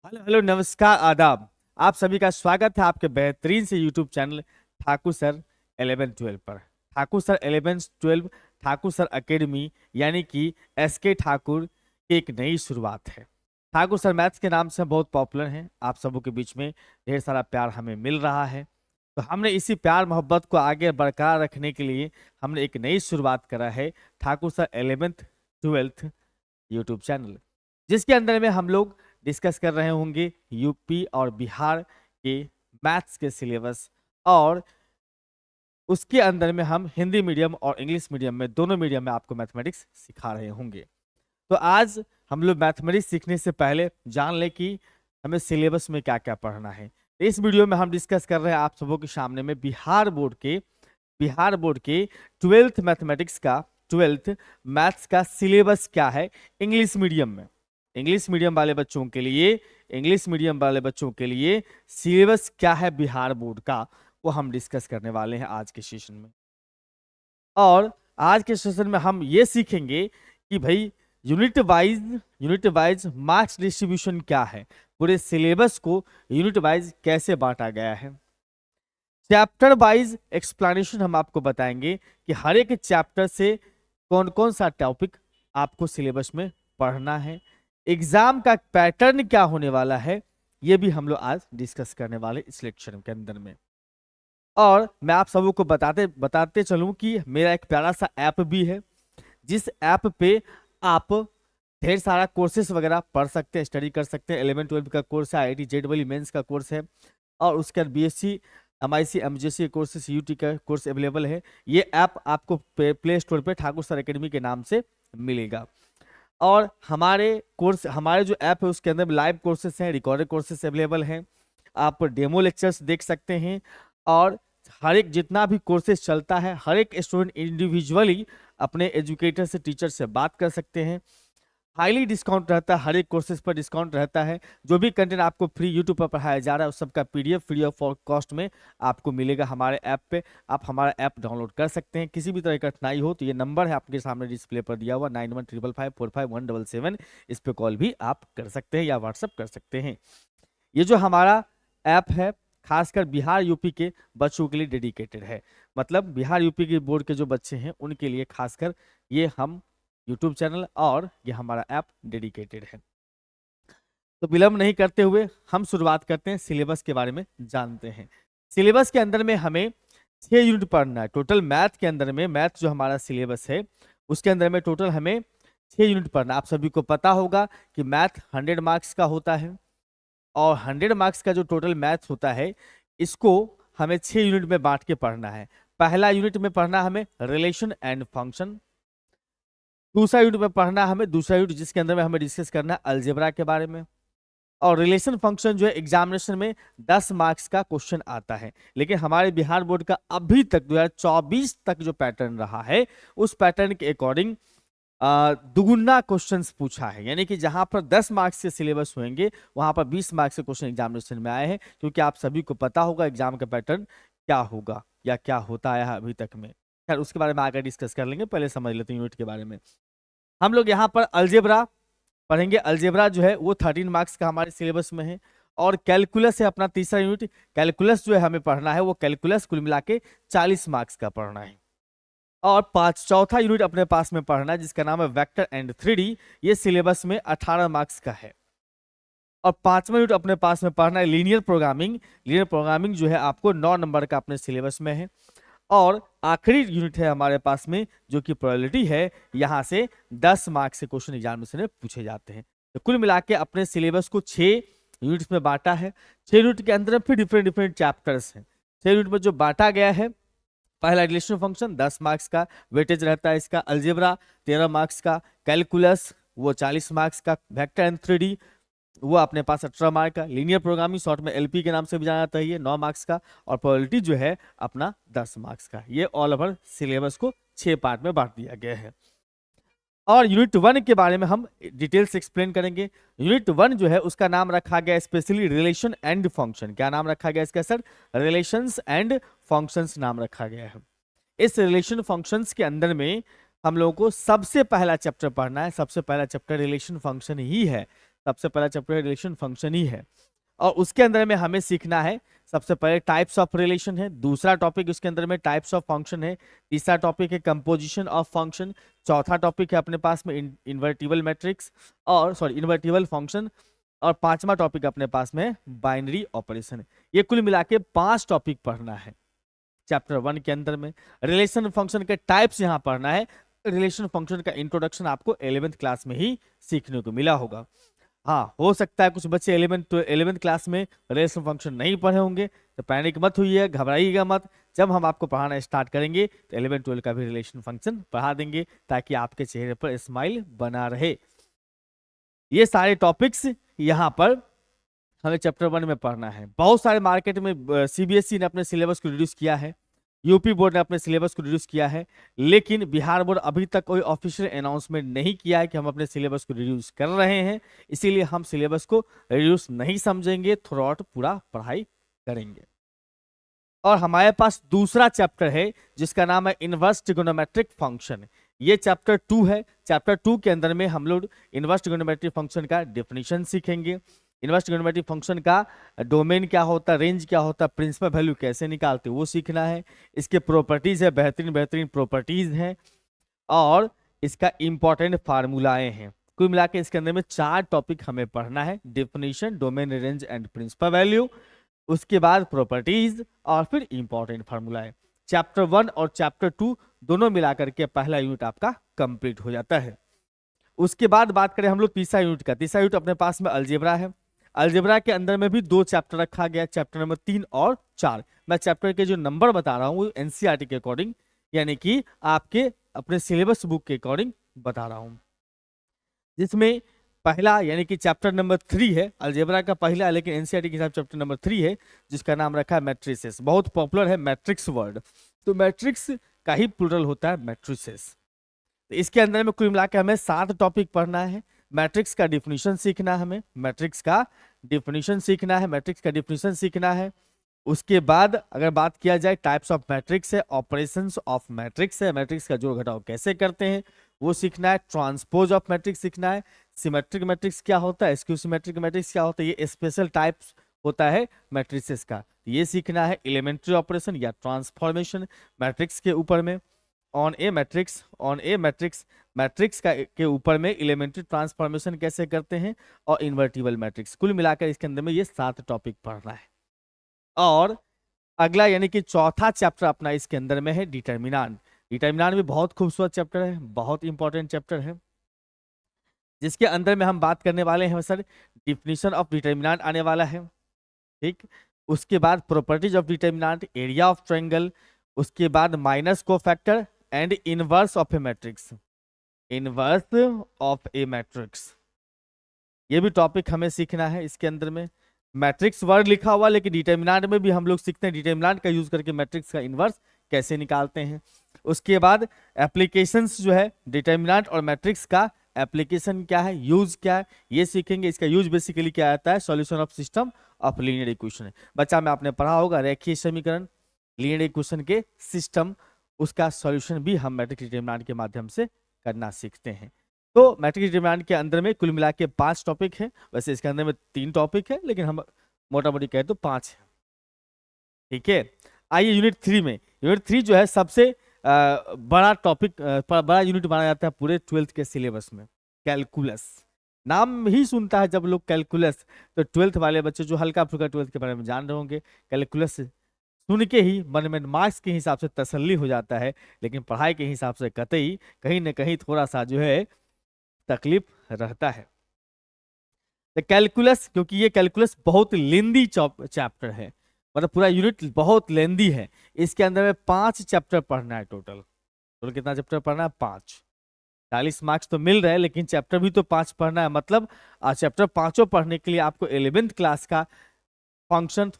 Hello hello नमस्कार आदाब। आप सभी का स्वागत है आपके बेहतरीन से यूट्यूब चैनल ठाकुर सर 11-12 पर। Thakur sir 11-12 Thakur sir academy यानी कि एसके ठाकुर की एक नई शुरुआत है। ठाकुर सर मैथ्स के नाम से बहुत पॉपुलर हैं, आप सबों के बीच में ढेर सारा प्यार हमें मिल रहा है। तो हमने इसी प्यार मोहब्बत को आगे बरकरार रखने के लिए हमने एक नई शुरुआत करा है, Thakur sir 11th-12th YouTube channel, जिसके अंदर में हम लोग डिस्कस कर रहे होंगे यूपी और बिहार के मैथ्स के सिलेबस, और उसके अंदर में हम हिंदी मीडियम और इंग्लिश मीडियम में दोनों मीडियम में आपको मैथमेटिक्स सिखा रहे होंगे। तो आज हम लोग मैथमेटिक्स सीखने से पहले जान लें कि हमें सिलेबस में क्या क्या पढ़ना है। इस वीडियो में हम डिस्कस कर रहे हैं आप सबों के सामने में बिहार बोर्ड के 12th मैथमेटिक्स का 12th मैथ्स का सिलेबस क्या है इंग्लिश मीडियम में। इंग्लिश मीडियम वाले बच्चों के लिए सिलेबस क्या है बिहार बोर्ड का, वो हम डिस्कस करने वाले हैं आज के सेशन में। और आज के सेशन में हम ये सीखेंगे कि भाई यूनिट वाइज मार्क्स डिस्ट्रीब्यूशन क्या है, पूरे सिलेबस को यूनिट वाइज कैसे बांटा गया है। चैप्टर वाइज एक्सप्लेनेशन हम आपको बताएंगे कि हर एक चैप्टर से कौन कौन सा टॉपिक आपको सिलेबस में पढ़ना है, एग्जाम का पैटर्न क्या होने वाला है, ये भी हम लोग आज डिस्कस करने वाले इस लेक्चर के अंदर में। और मैं आप सबों को बताते बताते चलूं कि मेरा एक प्यारा सा ऐप भी है, जिस ऐप पे आप ढेर सारा कोर्सेस वगैरह पढ़ सकते हैं, स्टडी कर सकते हैं। 11-12 का कोर्स है, IIT JEE मेंस का कोर्स है, और उसके बाद BSc MIC MGC courses UT का कोर्स अवेलेबल है। ये ऐप आपको प्ले स्टोर पे ठाकुर सर एकेडमी के नाम से मिलेगा। और हमारे जो ऐप है उसके अंदर लाइव कोर्सेस हैं, रिकॉर्डेड कोर्सेस अवेलेबल हैं, आप डेमो लेक्चर्स देख सकते हैं। और हर एक जितना भी कोर्सेज चलता है, हर एक स्टूडेंट इंडिविजुअली अपने एजुकेटर से, टीचर से बात कर सकते हैं। हाईली डिस्काउंट रहता है, हर एक कोर्सेज पर डिस्काउंट रहता है। जो भी कंटेंट आपको फ्री यूट्यूब पर पढ़ाया जा रहा है उस सबका PDF फ्री ऑफ कॉस्ट में आपको मिलेगा हमारे ऐप पे। आप हमारा ऐप डाउनलोड कर सकते हैं। किसी भी तरह की कठिनाई हो तो ये नंबर है आपके सामने डिस्प्ले पर दिया हुआ 9155545177, इस पे कॉल भी आप कर सकते हैं या व्हाट्सअप कर सकते हैं। ये जो हमारा ऐप है खासकर बिहार यूपी के बच्चों के लिए डेडिकेटेड है, मतलब बिहार यूपी के बोर्ड के जो बच्चे हैं उनके लिए खासकर ये हम यूट्यूब चैनल और ये हमारा ऐप डेडिकेटेड है। तो विलंब नहीं करते हुए हम शुरुआत करते हैं, सिलेबस के बारे में जानते हैं। सिलेबस के अंदर में हमें 6 यूनिट पढ़ना है टोटल। मैथ के अंदर में, मैथ जो हमारा सिलेबस है उसके अंदर में टोटल हमें 6 यूनिट पढ़ना। आप सभी को पता होगा कि मैथ 100 मार्क्स का होता है, और 100 मार्क्स का जो टोटल मैथ्स होता है इसको हमें 6 यूनिट में बांट के पढ़ना है। पहला यूनिट में पढ़ना हमें रिलेशन एंड फंक्शन, दूसरा यूनिट में पढ़ना हमें दूसरा यूनिट जिसके अंदर में हमें डिस्कस करना है अलजेब्रा के बारे में। और रिलेशन फंक्शन जो है एग्जामिनेशन में 10 मार्क्स का क्वेश्चन आता है, लेकिन हमारे बिहार बोर्ड का अभी तक 2024 तक जो पैटर्न रहा है उस पैटर्न के अकॉर्डिंग दुगुना क्वेश्चंस पूछा है, यानी कि जहां पर 10 मार्क्स के सिलेबस होंगे वहां पर 20 मार्क्स के क्वेश्चन एग्जामिनेशन में आए हैं। क्योंकि आप सभी को पता होगा एग्जाम का पैटर्न क्या होगा या क्या होता आया है अभी तक में। खैर उसके बारे में आगे डिस्कस कर लेंगे, पहले समझ लेते हैं यूनिट के बारे में। हम लोग यहाँ पर अलजेब्रा पढ़ेंगे। अलजेब्रा जो है वो 13 मार्क्स का हमारे सिलेबस में है। और कैलकुलस है अपना तीसरा यूनिट। कैलकुलस जो है हमें पढ़ना है, वो कैलकुलस कुल मिला के 40 मार्क्स का पढ़ना है। और चौथा यूनिट अपने पास में पढ़ना है जिसका नाम है वेक्टर एंड 3D, ये सिलेबस में 18 मार्क्स का है। और पांचवा यूनिट अपने पास में पढ़ना है लीनियर प्रोग्रामिंग। लीनियर प्रोग्रामिंग जो है आपको 9 नंबर का अपने सिलेबस में है। और आखिरी यूनिट है हमारे पास में जो कि प्रोबेबिलिटी है, यहां से 10 मार्क्स से क्वेश्चन एग्जामिनेशन में पूछे जाते हैं। तो कुल मिला के अपने सिलेबस को 6 यूनिट्स में बांटा है। 6 यूनिट के अंदर फिर डिफरेंट डिफरेंट चैप्टर्स हैं। 6 यूनिट में जो बांटा गया है, पहला रिलेशन फंक्शन 10 मार्क्स का वेटेज रहता है इसका, अलजेब्रा 13 मार्क्स का, कैलकुलस वो 40 मार्क्स का, वेक्टर एंड 3D वो अपने पास 18 मार्क का, लीनियर प्रोग्रामिंग शॉर्ट में LP के नाम से भी जाना जाता है ये 9 मार्क्स का, और प्रोबेबिलिटी जो है अपना 10 मार्क्स का। ये ऑल ओवर सिलेबस को 6 पार्ट में बांट दिया गया है। और यूनिट 1 के बारे में हम डिटेल से एक्सप्लेन करेंगे। यूनिट 1 जो है उसका नाम रखा गया स्पेशली रिलेशन एंड फंक्शन। क्या नाम रखा गया इसका सर? रिलेशंस एंड फंक्शंस नाम रखा गया है। इस रिलेशन फंक्शंस के अंदर में हम लोगों को सबसे पहला चैप्टर पढ़ना है। सबसे पहला चैप्टर रिलेशन फंक्शन ही है। सबसे पहला चैप्टर रिलेशन फंक्शन ही है। और उसके अंदर में हमें सीखना है सबसे पहले टाइप्स ऑफ रिलेशन है, दूसरा टॉपिक उसके अंदर में टाइप्स ऑफ फंक्शन है, तीसरा टॉपिक है कंपोजिशन ऑफ फंक्शन, चौथा टॉपिक है अपने पास में इन्वर्टिबल मैट्रिक्स और इन्वर्टिबल फंक्शन, और पांचवा टॉपिक अपने पास में बाइनरी ऑपरेशन है। ये कुल मिला के 5 टॉपिक पढ़ना है चैप्टर 1 के अंदर में। रिलेशन फंक्शन के टाइप्स यहाँ पढ़ना है। रिलेशन फंक्शन का इंट्रोडक्शन आपको 11th क्लास में ही सीखने को मिला होगा। हाँ, हो सकता है कुछ बच्चे 11th क्लास में रिलेशन फंक्शन नहीं पढ़े होंगे, तो पैनिक मत होइए, घबराइएगा मत। जब हम आपको पढ़ाना स्टार्ट करेंगे तो 11-12 का भी रिलेशन फंक्शन पढ़ा देंगे, ताकि आपके चेहरे पर स्माइल बना रहे। ये सारे टॉपिक्स यहाँ पर हमें चैप्टर 1 में पढ़ना है। बहुत सारे मार्केट में सीबीएसई ने अपने सिलेबस को रिड्यूस किया है, यूपी बोर्ड ने अपने सिलेबस को रिड्यूस किया है, लेकिन बिहार बोर्ड अभी तक कोई ऑफिशियल अनाउंसमेंट नहीं किया है कि हम अपने सिलेबस को रिड्यूस कर रहे हैं। इसीलिए हम सिलेबस को रिड्यूस नहीं समझेंगे, थ्रू आउट पूरा पढ़ाई करेंगे। और हमारे पास दूसरा चैप्टर है जिसका नाम है इनवर्स ट्रिगोनोमेट्रिक फंक्शन। ये चैप्टर 2 है। चैप्टर 2 के अंदर में हम लोग इनवर्स ट्रिगोनोमेट्रिक फंक्शन का डेफिनेशन सीखेंगे, इनवर्स ट्रिगोनोमेट्रिक फंक्शन का डोमेन क्या होता है, रेंज क्या होता है, प्रिंसिपल वैल्यू कैसे निकालते वो सीखना है। इसके प्रॉपर्टीज है, बेहतरीन प्रॉपर्टीज हैं, और इसका इंपॉर्टेंट फार्मूलाएं हैं। कुल मिला के इसके अंदर में 4 टॉपिक हमें पढ़ना है, definition, domain, range and principal value, उसके बाद प्रॉपर्टीज, और फिर इंपॉर्टेंट फार्मूलाएं। चैप्टर 1 और चैप्टर 2 दोनों मिलाकर के पहला यूनिट आपका कंप्लीट हो जाता है। उसके बाद बात करें हम लोग तीसरा यूनिट का। तीसरा यूनिट अपने पास में अलजेब्रा है। अलजेब्रा के अंदर में भी 2 चैप्टर रखा गया, चैप्टर नंबर 3 और 4। मैं चैप्टर के जो नंबर बता रहा हूँ वो एनसीईआरटी के अकॉर्डिंग, यानी कि आपके अपने सिलेबस बुक के अकॉर्डिंग बता रहा हूँ। जिसमें पहला यानी कि चैप्टर नंबर 3 है, अलजेब्रा का पहला, लेकिन एनसीईआरटी के हिसाब चैप्टर नंबर 3 है, जिसका नाम रखा है मैट्रिसेस। बहुत पॉपुलर है मैट्रिक्स वर्ड, तो मैट्रिक्स का ही प्लूरल होता है मैट्रिसेस। तो इसके अंदर में कुल मिला के हमें 7 टॉपिक पढ़ना है। मैट्रिक्स का डिफिनीशन सीखना है, हमें मैट्रिक्स का डिफिनीशन सीखना है, मैट्रिक्स का डिफिनीशन सीखना है। उसके बाद अगर बात किया जाए टाइप्स ऑफ मैट्रिक्स है, ऑपरेशंस ऑफ मैट्रिक्स है, मैट्रिक्स का जोड़ घटाव कैसे करते हैं वो सीखना है। ट्रांसपोज ऑफ मैट्रिक्स सीखना है, सिमेट्रिक मैट्रिक्स क्या होता है, स्क्यू सिमेट्रिक मैट्रिक्स क्या होता है, ये स्पेशल टाइप्स होता है मैट्रिसेस का, ये सीखना है। एलिमेंट्री ऑपरेशन या ट्रांसफॉर्मेशन मैट्रिक्स के ऊपर में, ऑन ए मैट्रिक्स, मैट्रिक्स का के ऊपर में एलिमेंट्री ट्रांसफॉर्मेशन कैसे करते हैं, और इन्वर्टिबल मैट्रिक्स। कुल मिलाकर इसके अंदर में ये 7 टॉपिक पढ़ना है। और अगला यानी कि चौथा चैप्टर अपना इसके अंदर में है डिटर्मिनांट। डिटर्मिनांट भी बहुत खूबसूरत चैप्टर है, बहुत इंपॉर्टेंट चैप्टर है, जिसके अंदर में हम बात करने वाले हैं सर डिफिनीशन ऑफ डिटर्मिनांट आने वाला है, ठीक। उसके बाद properties of determinant, area of triangle, उसके बाद minus cofactor and inverse of A matrix, inverse of A matrix, ये भी टॉपिक हमें सीखना है। इसके अंदर में मैट्रिक्स वर्ड लिखा हुआ, लेकिन डिटर्मिनांट में भी हम लोग सीखते हैं डिटर्मिनांट का यूज करके मैट्रिक्स का इनवर्स कैसे निकालते हैं। उसके बाद एप्लीकेशंस जो है डिटर्मिनांट और मैट्रिक्स का एप्लीकेशन क्या है, यूज क्या है, ये सीखेंगे। इसका यूज बेसिकली क्या आता है, solution of system of linear equation. बच्चा में आपने पढ़ा होगा रेखीय समीकरण, लीनियर इक्वेशन के सिस्टम, उसका सॉल्यूशन भी हम मैट्रिक्स डिटर्मिनांट के माध्यम से करना सीखते हैं। तो मैट्रिक्स डिटर्मिनांट के अंदर में कुल मिला के 5 टॉपिक है, वैसे इसके अंदर में 3 टॉपिक है, लेकिन हम मोटा मोटी कहे तो 5 है, ठीक है। आइए यूनिट 3 में। यूनिट 3 जो है सबसे बड़ा टॉपिक, बड़ा यूनिट माना जाता है पूरे 12th के सिलेबस में, कैलकुलस। नाम ही सुनता है जब लोग कैलकुलस, तो 12th वाले बच्चे जो हल्का फुल्का 12th के बारे में जान रहे होंगे, कैलकुलस सुन के ही मन में मार्क्स के हिसाब से तसल्ली हो जाता है, लेकिन पढ़ाई के हिसाब से कतई कहीं ना कहीं थोड़ा सा जो है तकलीफ रहता है। तो कैलकुलस, क्योंकि ये कैलकुलस बहुत लेंदी चैप्टर है, मतलब पूरा यूनिट बहुत लेंदी है। इसके अंदर में 5 चैप्टर पढ़ना है टोटल। टोटल कितना चैप्टर पढ़ना है, 5। 40 मार्क्स तो मिल रहे हैं, लेकिन चैप्टर भी तो 5 पढ़ना है। मतलब चैप्टर 5 पढ़ने के लिए आपको 11th क्लास का फंक्शन,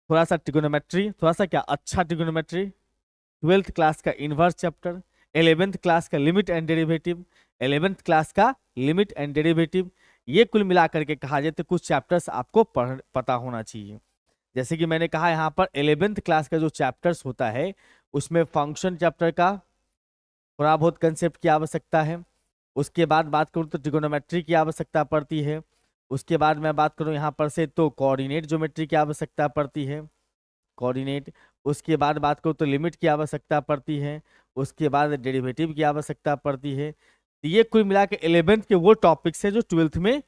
थोड़ा सा ट्रिगोनोमेट्री, थोड़ा सा क्या अच्छा ट्रिगोनोमेट्री, 12th क्लास का इनवर्स चैप्टर, 11th क्लास का limit and derivative, 11th class का लिमिट एंड डेरिवेटिव, ये कुल मिलाकर के कहा जाए तो कुछ चैप्टर्स आपको पता होना चाहिए। जैसे कि मैंने कहा यहाँ पर 11th क्लास का जो चैप्टर्स होता है उसमें फंक्शन चैप्टर का थोड़ा बहुत कंसेप्ट की आवश्यकता है। उसके बाद बात करूँ तो ट्रिगोनोमेट्री की आवश्यकता पड़ती है। उसके बाद मैं बात करूँ यहाँ पर से तो कोऑर्डिनेट ज्योमेट्री की आवश्यकता पड़ती है, कोऑर्डिनेट। उसके बाद बात करूँ तो लिमिट की आवश्यकता पड़ती है। उसके बाद डेरिवेटिव की आवश्यकता पड़ती है। तो ये कुल मिला के 11th के वो टॉपिक्स हैं जो 12th में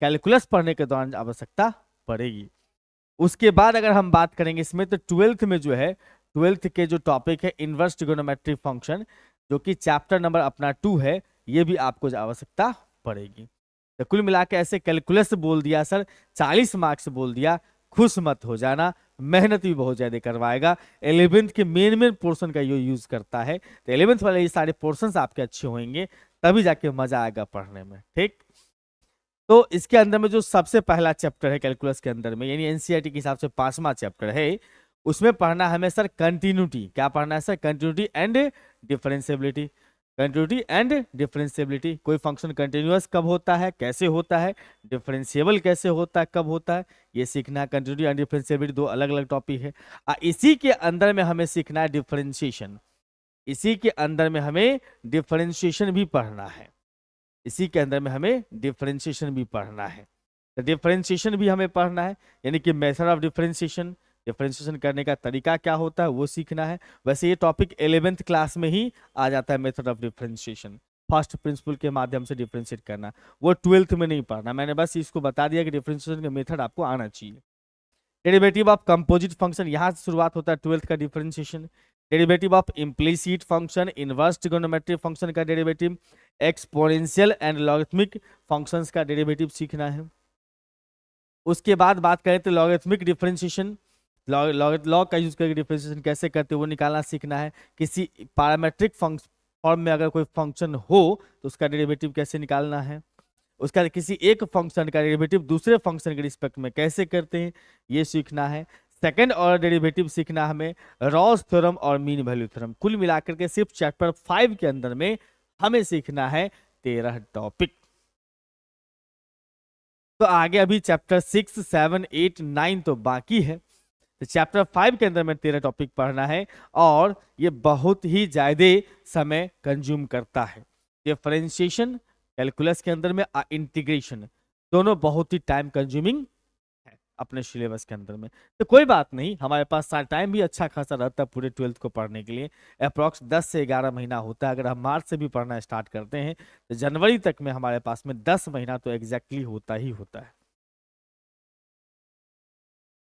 कैलकुलस पढ़ने के दौरान आवश्यकता पड़ेगी। उसके बाद अगर हम बात करेंगे इसमें तो 12th में जो है 12th के जो टॉपिक है इनवर्स ट्रिगोनोमेट्रिक फंक्शन, जो कि चैप्टर नंबर अपना 2 है, ये भी आपको आवश्यकता पड़ेगी। तो कुल मिला के ऐसे कैलकुलस बोल दिया सर, 40 मार्क्स बोल दिया, खुश मत हो जाना, मेहनत भी बहुत ज्यादा करवाएगा। 11th के मेन पोर्शन का ये यूज करता है, तो 11th वाले ये सारे पोर्शन आपके अच्छे होंगे, तभी जाके मजा आएगा पढ़ने में। ठीक, तो इसके अंदर में जो सबसे पहला चैप्टर है कैलकुलस के अंदर में, यानी एनसीईआरटी के हिसाब से 5वां चैप्टर है, उसमें पढ़ना हमें सर कंटिन्यूटी। क्या पढ़ना है sir? Continuity and differentiability. Continuity and differentiability, कोई फंक्शन कंटिन्यूअस कब होता है, कैसे होता है, डिफरेंशिएबल कैसे होता है, कब होता है, ये सीखना है। कंटिन्यूटी एंड डिफरेंशिएबिलिटी दो अलग अलग टॉपिक है। इसी के अंदर में हमें सीखना है डिफरेंशिएशन। इसी के अंदर में हमें डिफरेंशिएशन भी पढ़ना है। इसी के अंदर में हमें डिफरेंशिएशन भी पढ़ना है। तो डिफरेंशिएशन भी हमें पढ़ना है, यानी कि मेथड ऑफ डिफरेंशिएशन, डिफरेंशिएशन करने का तरीका क्या होता है वो सीखना है। वैसे ये टॉपिक 11th क्लास में ही आ जाता है, method of differentiation, first principle के माध्यम से डिफरेंशिएट करना, वो 12th में नहीं पढ़ना। मैंने बस इसको बता दिया कि डिफरेंशिएशन का मेथड आपको आना चाहिए। डेरिवेटिव ऑफ कंपोजिट फंक्शन, यहाँ से शुरुआत होता है 12th का differentiation. Derivative of implicit function, inverse trigonometric function का derivative, exponential and logarithmic functions का डेरिवेटिव सीखना है। उसके बाद बात करें तो लॉगरिथमिक डिफरेंशिएशन, लॉग का यूज करके डिफरेंशिएशन कैसे करते हैं वो निकालना सीखना है। किसी पैरामीट्रिक फॉर्म में अगर कोई फंक्शन हो तो उसका डेरिवेटिव कैसे निकालना है। उसका किसी एक फंक्शन का डेरिवेटिव दूसरे फंक्शन के रिस्पेक्ट में कैसे करते हैं ये सीखना है। सेकंड ऑर्डर डेरिवेटिव सीखना हमें, रॉस थ्योरम और मीन वैल्यू थ्योरम। कुल मिलाकर के सिर्फ चैप्टर 5 के अंदर में हमें सीखना है 13 टॉपिक। तो आगे अभी चैप्टर 6, 7, 8, 9 तो बाकी है। तो चैप्टर 5 के अंदर में 13 टॉपिक पढ़ना है, और ये बहुत ही ज्यादा समय कंज्यूम करता है। डिफरेंशिएशन कैलकुलस के अंदर में, इंटीग्रेशन, दोनों बहुत ही टाइम कंज्यूमिंग है अपने सिलेबस के अंदर में। तो कोई बात नहीं, हमारे पास टाइम भी अच्छा खासा रहता है पूरे 12th को पढ़ने के लिए। अप्रॉक्स 10 से 11 महीना होता है। अगर हम मार्च से भी पढ़ना स्टार्ट करते हैं तो जनवरी तक में हमारे पास में 10 महीना तो एग्जैक्टली होता ही होता है।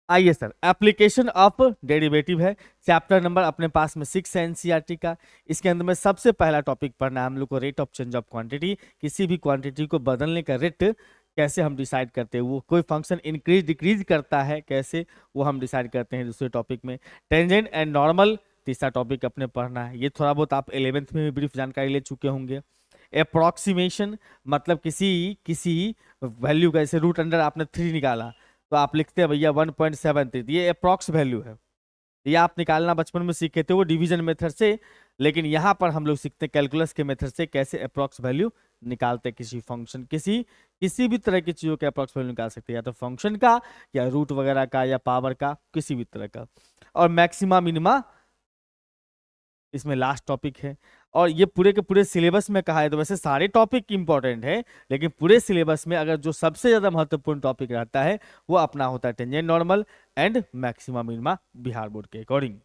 आइए सर, एप्लीकेशन ऑफ डेरिवेटिव है, चैप्टर नंबर अपने पास में 6 है एनसीईआरटी का। इसके अंदर में सबसे पहला टॉपिक पढ़ना है हम लोग को, rate of change of quantity. किसी भी क्वांटिटी को बदलने का रेट कैसे हम डिसाइड करते हैं, वो कोई फंक्शन इंक्रीज डिक्रीज करता है कैसे, वो हम डिसाइड करते हैं दूसरे टॉपिक में। टेंजेंट एंड नॉर्मल तीसरा टॉपिक अपने पढ़ना है। ये थोड़ा बहुत आप 11th में भी ब्रीफ जानकारी ले चुके होंगे। अप्रोक्सीमेशन, मतलब किसी वैल्यू का, जैसे रूट अंडर आपने 3 निकाला तो आप लिखते हैं भैया 1.73, ये अप्रॉक्स वैल्यू है। ये आप निकालना बचपन में सीखे थे वो डिवीजन मेथड से, लेकिन यहाँ पर हम लोग सीखते हैं कैलकुलस के मेथड से कैसे अप्रॉक्स वैल्यू निकालते हैं किसी फंक्शन, किसी भी तरह की चीजों के अप्रॉक्स वैल्यू निकाल सकते हैं, या तो फंक्शन का, या रूट वगैरह का, या पावर का, किसी भी तरह का। और मैक्सिमा मिनिमा इसमें लास्ट टॉपिक है। और ये पूरे के पूरे सिलेबस में कहा है तो वैसे सारे टॉपिक इंपॉर्टेंट है, लेकिन पूरे सिलेबस में अगर जो सबसे ज्यादा महत्वपूर्ण टॉपिक रहता है वो अपना होता है tangent normal and maxima minima, Bihar board के अकॉर्डिंग।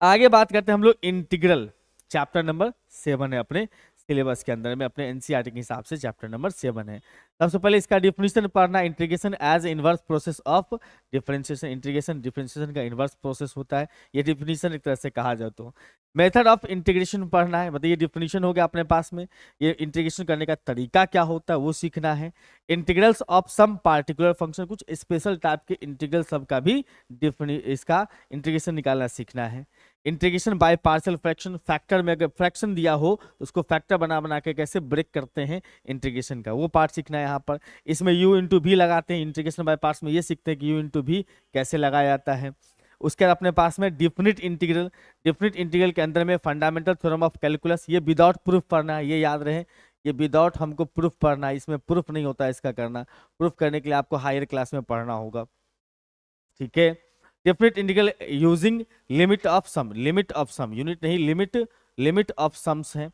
आगे बात करते हैं हम लोग इंटीग्रल, चैप्टर नंबर 7 है अपने सिलेबस के अंदर में, अपने एनसीईआरटी के हिसाब से चैप्टर नंबर 7 है। सबसे पहले इसका डिफिनेशन पढ़ना, integration as inverse process of differentiation. Integration differentiation का इनवर्स प्रोसेस होता है, ये डिफिनेशन एक तरह से कहा जाए तो। मेथड ऑफ इंटीग्रेशन पढ़ना है, मतलब ये डिफिनेशन हो गया अपने पास में, ये इंटीग्रेशन करने का तरीका क्या होता है वो सीखना है। Integrals of some particular function, कुछ स्पेशल टाइप के इंटीग्रल सब का भी इसका इंटीग्रेशन निकालना सीखना है। Integration by partial fraction, factor में अगर फ्रैक्शन दिया हो तो उसको फैक्टर बना के कैसे ब्रेक करते हैं इंटीग्रेशन का, वो पार्ट सीखना है यहाँ पर। इसमें u इंटू भी लगाते हैं, इंटीग्रेशन बाय पार्ट्स में ये सीखते हैं कि u इंटू भी कैसे लगाया जाता है। उसके बाद अपने पास में डिफिनिट इंटीग्रल, डिफिनिट इंटीग्रल के अंदर में फंडामेंटल थ्योरम ऑफ कैलकुलस, ये विदाउट प्रूफ पढ़ना है, ये याद रहे, ये विदाउट हमको प्रूफ पढ़ना है, इसमें प्रूफ नहीं होता है इसका करना, प्रूफ करने के लिए आपको हायर क्लास में पढ़ना होगा, ठीक है। Definite integral using limit of sum, limit of sum, unit नहीं लिमिट, लिमिट ऑफ सम्स है।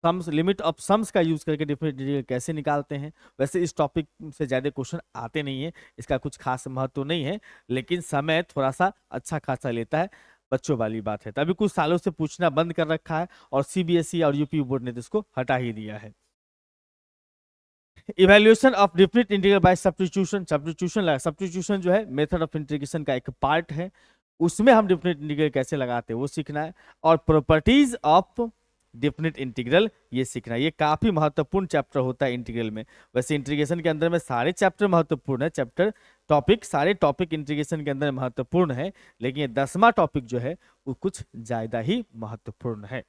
सम्स, लिमिट ऑफ सम्स का यूज करके डेफिनेट इंटीग्रल कैसे निकालते हैं। वैसे इस टॉपिक से ज़्यादा क्वेश्चन आते नहीं है, इसका कुछ खास महत्व नहीं है, लेकिन समय थोड़ा सा अच्छा खासा लेता है, बच्चों वाली बात है। तभी कुछ सालों से पूछना बंद कर रखा है और सीबीएसई और यूपी बोर्ड ने तो इसको हटा ही दिया है। Evaluation of definite integral by substitution, substitution जो है मेथड ऑफ इंटीग्रेशन का एक पार्ट है, उसमें हम डेफिनेट इंटीग्रल कैसे लगाते हैं वो सीखना है। और प्रॉपर्टीज ऑफ डेफिनेट इंटीग्रल ये सीखना है। ये काफी महत्वपूर्ण चैप्टर होता है इंटीग्रल में। वैसे इंटीग्रेशन के अंदर में सारे चैप्टर महत्वपूर्ण है, चैप्टर टॉपिक सारे टॉपिक इंटीग्रेशन के अंदर महत्वपूर्ण है, लेकिन ये 10वां टॉपिक जो है वो कुछ ज्यादा ही महत्वपूर्ण है।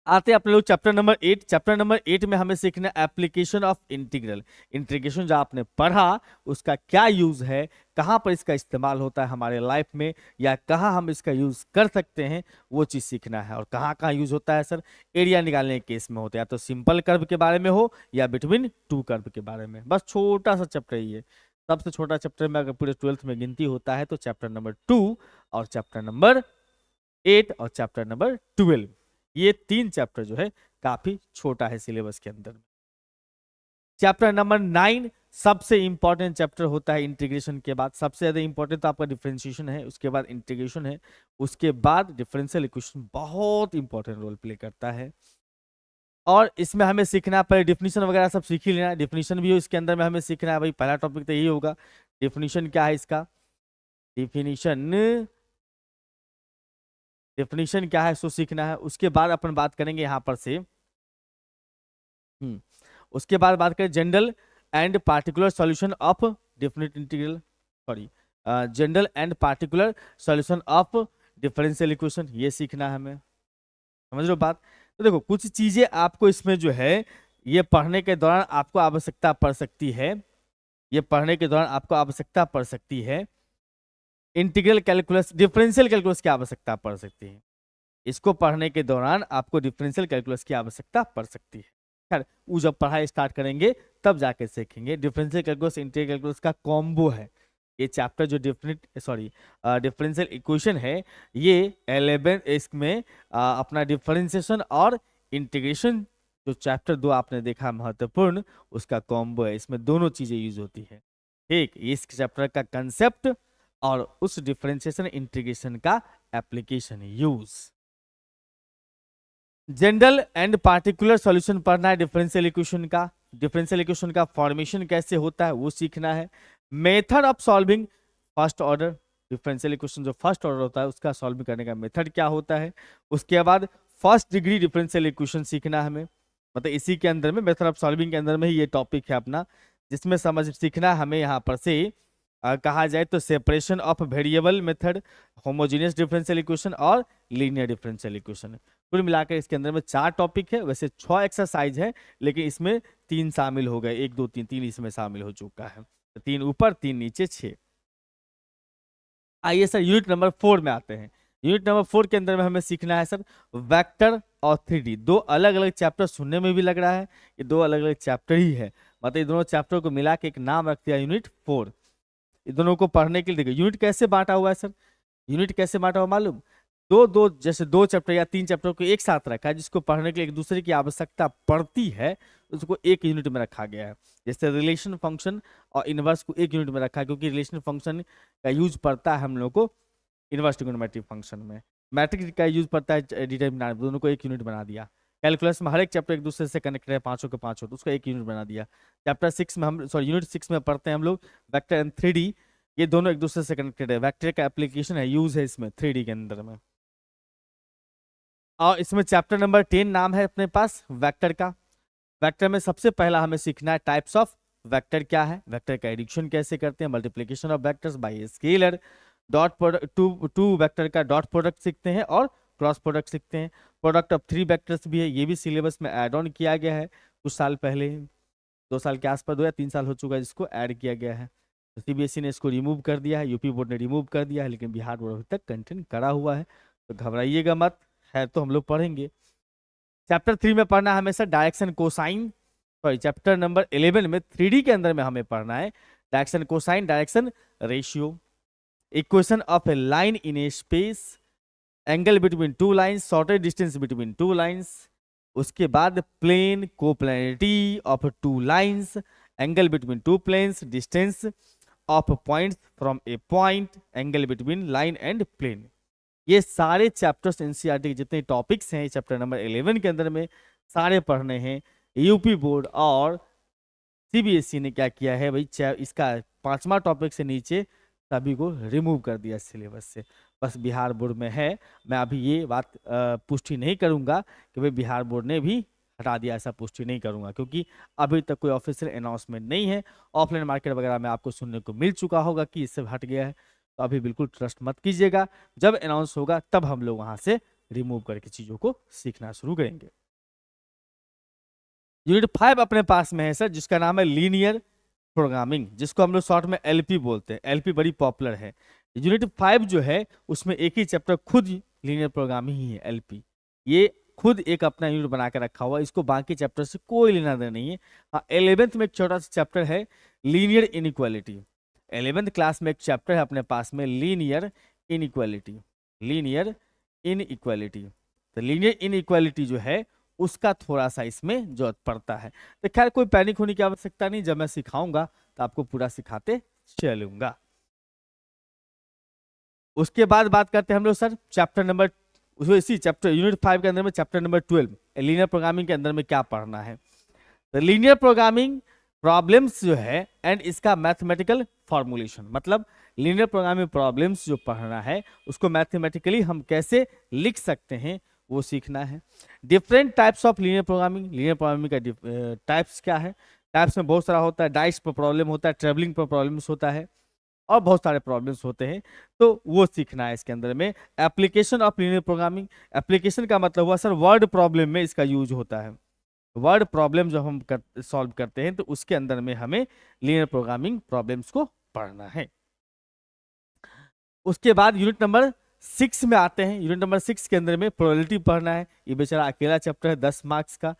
आते हैं अपने लोग चैप्टर नंबर 8। चैप्टर नंबर 8 में हमें सीखना एप्लीकेशन ऑफ इंटीग्रल। इंटीग्रेशन जो आपने पढ़ा उसका क्या यूज है, कहाँ पर इसका इस्तेमाल होता है हमारे लाइफ में, या कहाँ हम इसका यूज कर सकते हैं, वो चीज सीखना है। और कहाँ कहाँ यूज होता है सर, एरिया निकालने के केस में होता है, या तो सिंपल कर्व के बारे में हो या बिटवीन टू कर्व के बारे में। बस छोटा सा चैप्टर ही है, सबसे छोटा चैप्टर में अगर पूरे 12th में गिनती होता है तो चैप्टर नंबर 2 और चैप्टर नंबर 8 और चैप्टर नंबर 12, ये 3 चैप्टर जो है काफी छोटा है सिलेबस के अंदर। चैप्टर नंबर 9 सबसे इंपॉर्टेंट चैप्टर होता है इंटीग्रेशन के बाद। सबसे ज्यादा इंपॉर्टेंट तो आपका डिफरेंशिएशन है, उसके बाद इंटीग्रेशन है, उसके बाद डिफरेंशियल इक्वेशन बहुत इंपॉर्टेंट रोल प्ले करता है। और इसमें हमें सीखना है, पहले डिफिनीशन वगैरह सब सीख ही लेना है, डिफिनीशन भी हो इसके अंदर में हमें सीखना है। भाई पहला टॉपिक तो यही होगा, डिफिनीशन क्या है इसका, डिफिनीशन डेफिनेशन क्या है सो सीखना है। उसके बाद अपन बात करेंगे यहाँ पर से उसके बाद बात करें general and particular solution of definite integral, sorry general and particular solution of differential equation, ये सीखना है हमें। समझ लो बात। तो देखो कुछ चीजें आपको इसमें जो है ये पढ़ने के दौरान आपको आवश्यकता पड़ सकती है, ये पढ़ने के दौरान आपको आवश्यकता पड़ सकती है। इंटीग्रल कैलकुलस, डिफरेंशियल कैलकुलस की आवश्यकता पड़ सकती है, इसको पढ़ने के दौरान आपको डिफरेंशियल कैलकुलस की आवश्यकता पड़ सकती है। खैर वो जब पढ़ाई स्टार्ट करेंगे तब जाके सीखेंगे। डिफरेंशियल कैलकुलस इंटीग्रल कैलकुलस का कॉम्बो है ये चैप्टर, जो डिफरेंशियल इक्वेशन है ये 11 इसमें अपना डिफरेंशिएशन और इंटीग्रेशन जो चैप्टर 2 आपने देखा महत्वपूर्ण, उसका कॉम्बो है, इसमें दोनों चीजें यूज होती है। ठीक, इस चैप्टर का कंसेप्ट और उस डिफरेंशिएशन इंटीग्रेशन का application use. General and particular solution पढ़ना है डिफरेंशियल इक्वेशन का, डिफरेंशियल इक्वेशन का फॉर्मेशन कैसे होता है वो सीखना है। Method of solving first order differential equation, जो फर्स्ट ऑर्डर होता है उसका सॉल्व करने का मेथड क्या होता है। उसके बाद फर्स्ट डिग्री डिफरेंशियल इक्वेशन सीखना है हमें, मतलब इसी के अंदर में मेथड ऑफ सॉल्विंग के अंदर में ही ये टॉपिक है अपना, जिसमें समझ सीखना हमें यहाँ पर से कहा जाए तो separation of variable method, homogeneous differential equation और लीनियर डिफरेंशियल इक्वेशन। कुल मिलाकर इसके अंदर में 4 टॉपिक है, वैसे 6 एक्सरसाइज है, लेकिन इसमें 3 शामिल हो गए, 1 2 3 3 इसमें शामिल हो चुका है, तो 3 ऊपर 3 नीचे 6। आइए सर यूनिट नंबर 4 में आते हैं। यूनिट नंबर 4 के अंदर में हमें सीखना है सर वेक्टर और 3D। दो अलग अलग चैप्टर सुनने में भी लग रहा है ये 2 अलग अलग चैप्टर ही है, मतलब ये दोनों चैप्टर को मिला के एक नाम रख दिया यूनिट 4। ये दोनों को पढ़ने के लिए देखिए यूनिट कैसे बांटा हुआ है सर, यूनिट कैसे बांटा हुआ मालूम, जैसे 2 चैप्टर या 3 चैप्टर को एक साथ रखा है, जिसको पढ़ने के लिए एक दूसरे की आवश्यकता पड़ती है उसको एक यूनिट में रखा गया है। जैसे रिलेशन फंक्शन और इनवर्स को एक यूनिट में रखा है, क्योंकि रिलेशन फंक्शन का यूज पड़ता है हम लोग को इनवर्स ट्रिग्नोमेट्रिक फंक्शन में, मैट्रिक्स का यूज पड़ता है डिटरमिनेंट, दोनों को एक यूनिट बना दिया। कैलकुलस में हर एक चैप्टर एक दूसरे से कनेक्टेड है, पांचों के पांचों, तो उसको एक यूनिट बना दिया। चैप्टर 6 में हम यूनिट 6 में पढ़ते हैं हम लोग वेक्टर एंड 3D, ये दोनों एक दूसरे से कनेक्टेड है, वेक्टर का एप्लीकेशन है, यूज है इसमें 3D के अंदर में। और इसमें चैप्टर नंबर 10 नाम है अपने पास वेक्टर का। वेक्टर में सबसे पहला हमें सीखना है टाइप्स ऑफ वेक्टर क्या है, वेक्टर का एडिक्शन कैसे करते हैं, multiplication of vectors by scalar, dot product two vector का डॉट प्रोडक्ट सीखते हैं और क्रॉस प्रोडक्ट सीखते हैं। प्रोडक्ट ऑफ 3 वेक्टर्स भी है, ये भी सिलेबस में ऐड ऑन किया गया है कुछ साल पहले, 2 साल के आसपास, 2 या 3 साल हो चुका है जिसको ऐड किया गया है। तो सीबीएसई ने इसको रिमूव कर दिया है, यूपी बोर्ड ने रिमूव कर दिया है, लेकिन बिहार बोर्ड अभी तक कंटेंट करा हुआ है, तो घबराइएगा मत, है तो हम लोग पढ़ेंगे। चैप्टर 3 में पढ़ना है हमेशा direction cosine, sorry chapter number 11 में 3D के अंदर में हमें पढ़ना है direction cosine, direction ratio, equation of a line in a space, angle between 2 lines, shortest distance between 2 lines, उसके बाद plane, coplanarity of two lines, angle between two planes, distance of points from a point, angle between line and plane. ये सारे chapters NCERT के जितने topics हैं chapter number 11 के अंदर में सारे पढ़ने हैं। यूपी बोर्ड और सीबीएसई ने क्या किया है भाई, इसका 5वां टॉपिक से नीचे सभी को रिमूव कर दिया सिलेबस से। बस बिहार बोर्ड में है। मैं अभी ये बात पुष्टि नहीं करूंगा कि भाई बिहार बोर्ड ने भी हटा दिया, ऐसा पुष्टि नहीं करूंगा, क्योंकि अभी तक कोई ऑफिशियल अनाउंसमेंट नहीं है। ऑफलाइन मार्केट वगैरह में आपको सुनने को मिल चुका होगा कि इससे हट गया है, तो अभी बिल्कुल ट्रस्ट मत कीजिएगा। जब अनाउंस होगा तब हम लोग वहां से रिमूव करके चीजों को सीखना शुरू करेंगे। यूनिट 5 अपने पास में है सर, जिसका नाम है लीनियर प्रोग्रामिंग, जिसको हम लोग शॉर्ट में एलपी बोलते हैं। एलपी बड़ी पॉपुलर है। यूनिट 5 जो है उसमें एक ही चैप्टर खुद लीनियर प्रोग्रामिंग ही है, एलपी। ये खुद एक अपना यूनिट बना के रखा हुआ है, इसको बाकी चैप्टर से कोई लेना देना नहीं है। हाँ, 11th में एक छोटा सा चैप्टर है लीनियर इनइक्वालिटी। 11th क्लास में एक चैप्टर है अपने पास में लीनियर इनइक्वालिटी। लीनियर इनइक्वालिटी, तो लीनियर इनइक्वालिटी जो है उसका थोड़ा सा इसमें जरूरत पड़ता है। तो खैर कोई पैनिक होने की आवश्यकता नहीं, जब मैं सिखाऊंगा तो आपको पूरा सिखाते चलूंगा। उसके बाद बात करते हैं हम लोग सर चैप्टर नंबर, इसी चैप्टर यूनिट 5 के अंदर में चैप्टर नंबर 12 लीनियर प्रोग्रामिंग के अंदर में क्या पढ़ना है। तो लीनियर प्रोग्रामिंग प्रॉब्लम्स जो है एंड इसका मैथमेटिकल फॉर्मुलेशन, मतलब लीनियर प्रोग्रामिंग प्रॉब्लम्स जो पढ़ना है उसको मैथमेटिकली हम कैसे लिख सकते हैं वो सीखना है। Different types of linear programming, linear programming का टाइप्स क्या है। टाइप्स में बहुत सारा होता है, डाइस पर प्रॉब्लम होता है, ट्रेवलिंग पर प्रॉब्लम्स होता है, और बहुत सारे प्रॉब्लम्स होते हैं, तो वो सीखना है इसके अंदर में। Application of linear programming, application का मतलब हुआ सर वर्ड प्रॉब्लम में इसका यूज होता है। वर्ड प्रॉब्लम जब हम सॉल्व करते हैं तो उसके अंदर में हमें लीनियर प्रोग्रामिंग प्रॉब्लम्स को पढ़ना है। उसके बाद यूनिट नंबर 6 में आते हैं। यूनिट नंबर 6 के अंदर में प्रोबेबिलिटी पढ़ना है। ये बेचारा अकेला चैप्टर है 10 मार्क्स का।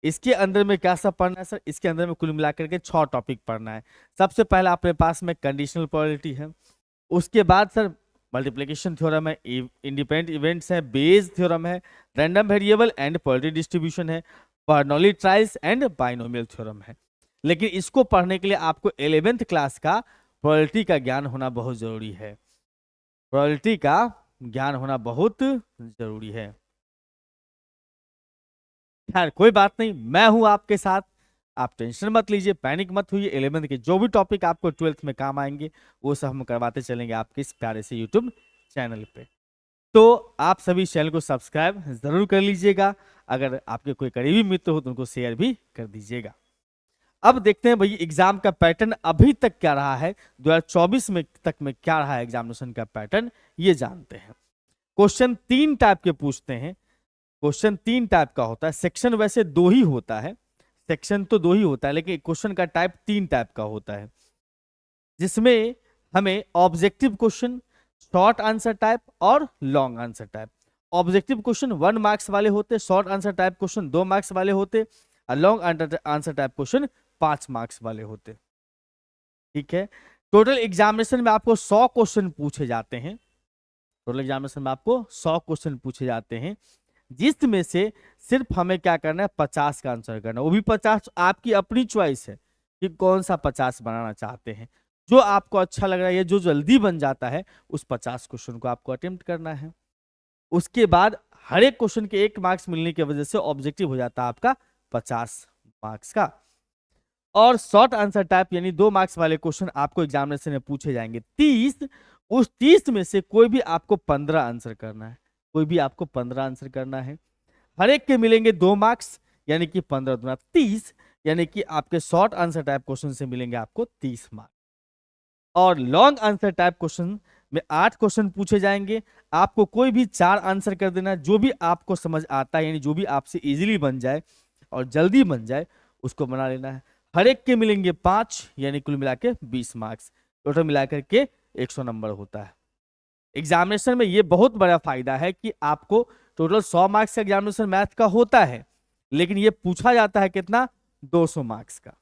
इसके अंदर में क्या सब पढ़ना है सर, इसके अंदर में कुल मिलाकर के 6 टॉपिक पढ़ना है। सबसे पहला अपने पास में कंडीशनल प्रोबेबिलिटी है। उसके बाद सर मल्टीप्लिकेशन थ्योरम है, इंडिपेंडेंट इवेंट्स है, बेस थ्योरम है, random variable and probability distribution है, Bernoulli trials and binomial theorem है। लेकिन इसको पढ़ने के लिए आपको 11th क्लास का प्रोबेबिलिटी का ज्ञान होना बहुत जरूरी है। प्रोबेबिलिटी का ज्ञान होना बहुत जरूरी है। खैर कोई बात नहीं, मैं हूं आपके साथ, आप टेंशन मत लीजिए, पैनिक मत होइए। 11th के जो भी टॉपिक आपको 12th में काम आएंगे वो सब हम करवाते चलेंगे आपके इस प्यारे से यूट्यूब चैनल पे। तो आप सभी चैनल को सब्सक्राइब जरूर कर लीजिएगा। अगर आपके कोई करीबी मित्र हो तो उनको शेयर भी कर दीजिएगा। अब देखते हैं भाई एग्जाम का पैटर्न अभी तक क्या रहा है, 2024 में तक में क्या रहा है एग्जामिनेशन का पैटर्न, ये जानते हैं। क्वेश्चन 3 टाइप के पूछते हैं। क्वेश्चन 3 टाइप का होता है। सेक्शन वैसे 2 ही होता है, सेक्शन तो 2 ही होता है, लेकिन क्वेश्चन का टाइप 3 टाइप का होता है, जिसमें हमें objective question, short answer type और long answer type. Objective question 1 marks वाले होते, short answer type question 2 marks वाले होते, और long answer type question 5 marks वाले होते। ठीक है। टोटल एग्जामिनेशन में आपको 100 क्वेश्चन पूछे जाते हैं। टोटल एग्जामिनेशन में आपको 100 क्वेश्चन पूछे जाते हैं, जिसमें से सिर्फ हमें क्या करना है, 50 का आंसर करना है। वो भी 50 आपकी अपनी चॉइस है कि कौन सा 50 बनाना चाहते हैं। जो आपको अच्छा लग रहा है, जो जल्दी बन जाता है, उस 50 क्वेश्चन को आपको अटेम्प्ट करना है। उसके बाद हर एक क्वेश्चन के 1 मार्क्स मिलने की वजह से ऑब्जेक्टिव हो जाता है आपका 50 मार्क्स का। और शॉर्ट आंसर टाइप यानी 2 मार्क्स वाले क्वेश्चन आपको एग्जामिनेशन में पूछे जाएंगे 30। उस 30 में से कोई भी आपको 15 आंसर करना है, कोई भी आपको 15 आंसर करना है। हर एक के मिलेंगे 2 मार्क्स, यानी कि 15 दूना 30, यानी कि आपके शॉर्ट आंसर टाइप क्वेश्चन से मिलेंगे आपको 30 मार्क्स। और लॉन्ग आंसर टाइप क्वेश्चन में 8 क्वेश्चन पूछे जाएंगे। आपको कोई भी 4 आंसर कर देना है, जो भी आपको समझ आता है, यानी जो भी आपसे इजीली बन जाए और जल्दी बन जाए उसको बना लेना है। हर एक के मिलेंगे 5, यानी कुल मिला के 20 मार्क्स। टोटल मिलाकर के 100 नंबर होता है। एग्जामिनेशन में ये बहुत बड़ा फायदा है कि आपको टोटल 100 मार्क्स का एग्जामिनेशन मैथ का होता है, लेकिन ये पूछा जाता है कितना, 200 मार्क्स का।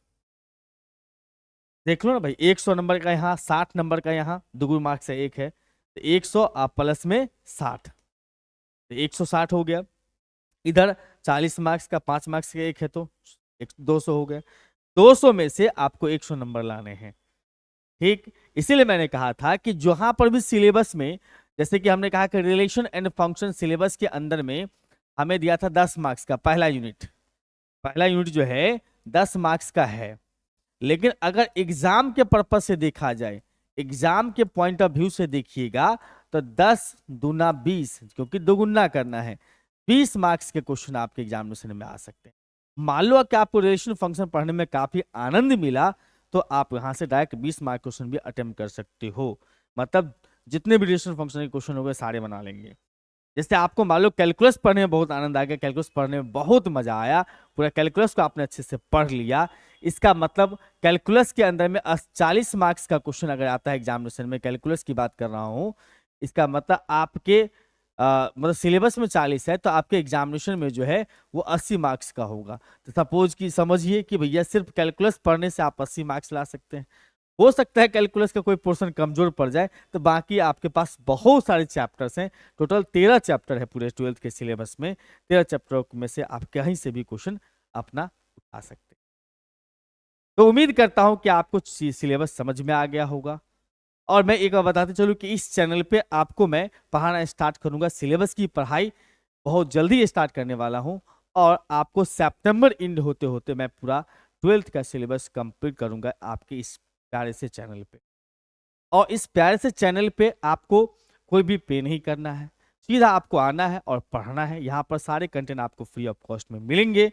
देख लो ना भाई, 100 नंबर का यहाँ, 60 नंबर का यहाँ, 2 मार्क्स है, 1 है, तो 100 आप प्लस में 60, तो 160 हो गया। इधर 40 मार्क्स का 5 मार्क्स का एक है तो 200 हो गए। 200 में से आपको 100 नंबर लाने हैं। ठीक, इसीलिए मैंने कहा था कि जहां पर भी सिलेबस में, जैसे कि हमने कहा कि रिलेशन एंड फंक्शन सिलेबस के अंदर में हमें दिया था 10 मार्क्स का पहला यूनिट जो है 10 मार्क्स का है। लेकिन अगर एग्जाम के पर्पज से देखा जाए, एग्जाम के पॉइंट ऑफ व्यू से देखिएगा तो 10 दूना 20, क्योंकि दोगुना करना है, 20 मार्क्स के क्वेश्चन आपके एग्जामिनेशन में आ सकते हैं। मान लो कि आपको रिलेशन फंक्शन पढ़ने में काफी आनंद मिला तो आप यहां से डायरेक्ट 20 मार्क क्वेश्चन भी अटेम्प्ट कर सकते हो। मतलब जितने भी रिलेशन फंक्शन के क्वेश्चन हो गए सारे बना लेंगे। जैसे आपको मान लो कैलकुलस पढ़ने में बहुत आनंद आ गया, कैलकुलस पढ़ने में बहुत मजा आया, पूरा कैलकुलस को आपने अच्छे से पढ़ लिया, इसका मतलब कैलकुलस के अंदर में 40 मार्क्स का क्वेश्चन अगर आता है एग्जामिनेशन में, कैलकुलस की बात कर रहा हूं, इसका मतलब आपके मतलब सिलेबस में 40 है तो आपके एग्जामिनेशन में जो है वो 80 मार्क्स का होगा। तो सपोज कि समझिए कि भैया सिर्फ कैलकुलस पढ़ने से आप 80 मार्क्स ला सकते हैं। हो सकता है कैलकुलस का कोई पोर्शन कमजोर पड़ जाए तो बाकी आपके पास बहुत सारे चैप्टर्स हैं, टोटल 13 चैप्टर है पूरे 12th के सिलेबस में। 13 चैप्टर में से आप कहीं से भी क्वेश्चन अपना उठा सकते हैं। तो उम्मीद करता हूं कि आपको सिलेबस समझ में आ गया होगा। और मैं एक बार बताते चलूं कि इस चैनल पे आपको मैं पढ़ाना स्टार्ट करूंगा, सिलेबस की पढ़ाई बहुत जल्दी स्टार्ट करने वाला हूं और आपको सितंबर एंड होते होते मैं पूरा 12th का सिलेबस कंप्लीट करूंगा आपके इस प्यारे से चैनल पे। और इस प्यारे से चैनल पे आपको कोई भी पे नहीं करना है, सीधा आपको आना है और पढ़ना है। यहाँ पर सारे कंटेंट आपको फ्री ऑफ कॉस्ट में मिलेंगे।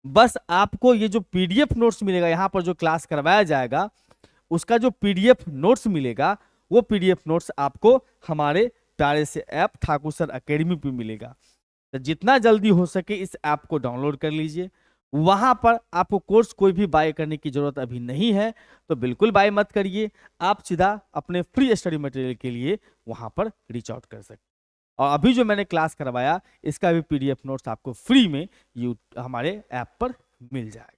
बस आपको ये जो पीडीएफ नोट्स मिलेगा, यहाँ पर जो क्लास करवाया जाएगा उसका जो पीडीएफ नोट्स मिलेगा, वो पीडीएफ नोट्स आपको हमारे प्यारे से ऐप ठाकुर सर अकेडमी पे मिलेगा। तो जितना जल्दी हो सके इस ऐप को डाउनलोड कर लीजिए। वहां पर आपको कोर्स कोई भी बाय करने की जरूरत अभी नहीं है, तो बिल्कुल बाय मत करिए। आप सीधा अपने फ्री स्टडी मटेरियल के लिए वहां पर रीच आउट कर सकते। और अभी जो मैंने क्लास करवाया इसका भी पीडीएफ नोट्स आपको फ्री में हमारे ऐप पर मिल जाएगा।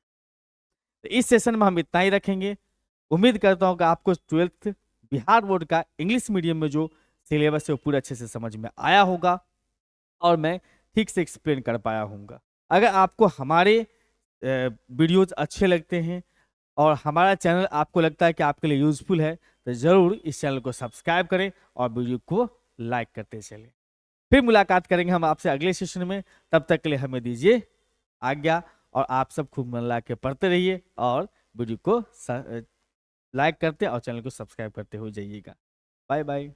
तो इस सेशन में हम इतना ही रखेंगे। उम्मीद करता हूं कि आपको 12th बिहार बोर्ड का इंग्लिश मीडियम में जो सिलेबस है वो पूरा अच्छे से समझ में आया होगा और मैं ठीक से एक्सप्लेन कर पाया हूँगा। अगर आपको हमारे वीडियोज अच्छे लगते हैं और हमारा चैनल आपको लगता है कि आपके लिए यूजफुल है तो ज़रूर इस चैनल को सब्सक्राइब करें और वीडियो को लाइक करते चलें। फिर मुलाकात करेंगे हम आपसे अगले सेशन में। तब तक के लिए हमें दीजिए आज्ञा और आप सब खूब मन लगा के पढ़ते रहिए और वीडियो को लाइक करते और चैनल को सब्सक्राइब करते हुए जाइएगा। Bye bye.